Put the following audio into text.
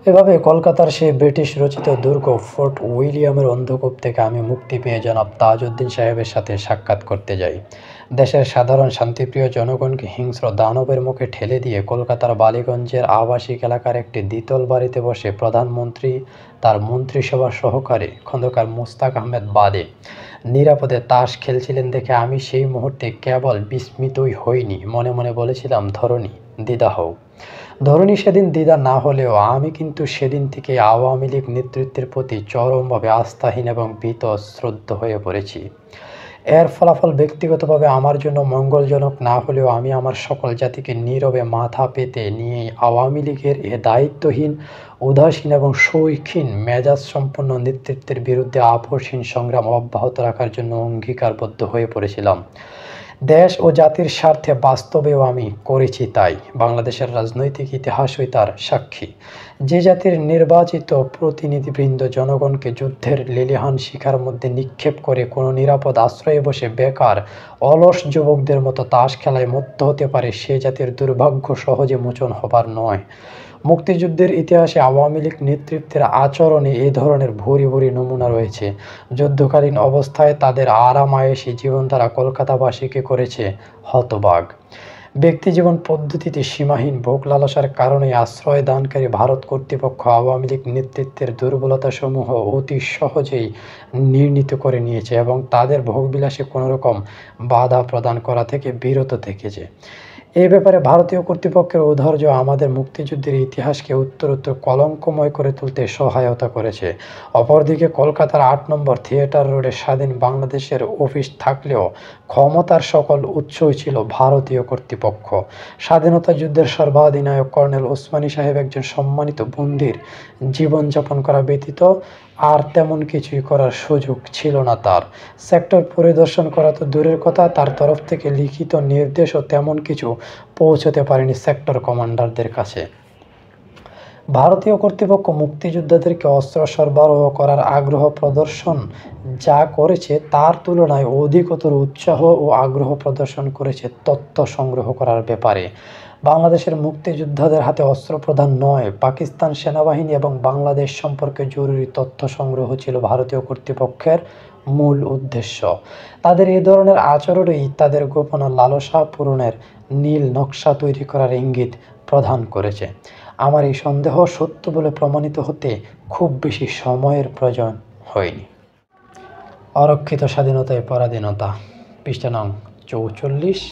এভাবে কলকাতার সেই ব্রিটিশ রচিত দুর্গ ফোর্ট উইলিয়ামের অন্ধকূপ থেকে আমি মুক্তি পেয়ে জনাব তাজউদ্দিন সাহেবের সাথে সাক্ষাৎ করতে যাই। দেশের সাধারণ শান্তিপ্রিয় জনগণকে হিংস্র দানবের মুখে ঠেলে দিয়ে কলকাতার বালিগঞ্জের আবাসিক এলাকার একটি দ্বিতল বাড়িতে বসে প্রধানমন্ত্রী, তার মন্ত্রিসভার সহকারী খন্দকার মোস্তাক আহমেদ বাদে নিরাপদে তাস খেলছিলেন দেখে আমি সেই মুহূর্তে কেবল বিস্মিতই হইনি, মনে মনে বলেছিলাম, ধরনী দ্বিধা হও। ধরনী সেদিন দ্বিধা না হলেও আমি কিন্তু সেদিন থেকে আওয়ামী লীগ নেতৃত্বের প্রতি চরমভাবে আস্থাহীন এবং বীতশ্রদ্ধ হয়ে পড়েছি। এর ফলাফল ব্যক্তিগতভাবে আমার জন্য মঙ্গলজনক না হলেও আমি আমার সকল জাতিকে নীরবে মাথা পেতে নিয়েই আওয়ামী লীগের এ দায়িত্বহীন, উদাসীন এবং শৌখিন মেজাজ সম্পন্ন নেতৃত্বের বিরুদ্ধে আপোষহীন সংগ্রাম অব্যাহত রাখার জন্য অঙ্গীকারবদ্ধ হয়ে পড়েছিলাম। দেশ ও জাতির স্বার্থে বাস্তবেও আমি করেছি তাই। বাংলাদেশের রাজনৈতিক ইতিহাসই তার সাক্ষী। যে জাতির নির্বাচিত প্রতিনিধিবৃন্দ জনগণকে যুদ্ধের লেলিহান শিখার মধ্যে নিক্ষেপ করে কোনো নিরাপদ আশ্রয়ে বসে বেকার অলস যুবকদের মতো তাস খেলায় মত্ত হতে পারে, সে জাতির দুর্ভাগ্য সহজে মোচন হবার নয়। মুক্তিযুদ্ধের ইতিহাসে আওয়ামী লীগ নেতৃত্বের আচরণে এ ধরনের ভূরি ভূরি নমুনা রয়েছে। যুদ্ধকালীন অবস্থায় তাদের আরাম-আয়েশি জীবনধারা কলকাতাবাসীকে করেছে হতবাক। ব্যক্তিজীবন পদ্ধতিতে সীমাহীন ভোগ লালসার কারণে আশ্রয় দানকারী ভারত কর্তৃপক্ষ আওয়ামী লীগ নেতৃত্বের দুর্বলতাসমূহ অতি সহজেই নির্ণীত করে নিয়েছে এবং তাদের ভোগবিলাসে কোনোরকম বাধা প্রদান করা থেকে বিরত থেকেছে। এ ব্যাপারে ভারতীয় কর্তৃপক্ষের ঔদার্য আমাদের মুক্তিযুদ্ধের ইতিহাসকে উত্তরোত্তর কলঙ্কময় করে তুলতে সহায়তা করেছে। অপরদিকে কলকাতার ৮ নম্বর থিয়েটার রোডে স্বাধীন বাংলাদেশের অফিস থাকলেও ক্ষমতার সকল উৎসই ছিল ভারতীয় কর্তৃপক্ষ। স্বাধীনতা যুদ্ধের সর্বাধিনায়ক কর্নেল ওসমানী সাহেব একজন সম্মানিত বন্দীর জীবনযাপন করা ব্যতীত আর তেমন কিছুই করার সুযোগ ছিল না তার। সেক্টর পরিদর্শন করা তো দূরের কথা, তার তরফ থেকে লিখিত নির্দেশও তেমন কিছু পৌঁছতে পারেনি সেক্টর কমান্ডারদের কাছে। ভারতীয় কর্তৃপক্ষ মুক্তিযোদ্ধাদেরকে অস্ত্র সরবরাহ করার আগ্রহ প্রদর্শন যা করেছে তার তুলনায় অধিকতর উৎসাহ ও আগ্রহ প্রদর্শন করেছে তথ্য সংগ্রহ করার ব্যাপারে। বাংলাদেশের মুক্তিযোদ্ধাদের হাতে অস্ত্র প্রদান নয়, পাকিস্তান সেনাবাহিনী এবং বাংলাদেশ সম্পর্কে জরুরি তথ্য সংগ্রহ ছিল ভারতীয় কর্তৃপক্ষের মূল উদ্দেশ্য। তাদের এ ধরনের আচরণই তাদের গোপন লালসা পূরণের নীল নকশা তৈরি করার ইঙ্গিত প্রদান করেছে। আমার এই সন্দেহ সত্য বলে প্রমাণিত হতে খুব বেশি সময়ের প্রয়োজন হয়নি। অরক্ষিত স্বাধীনতায় পরাধীনতা, পৃষ্ঠা নং ৪৪।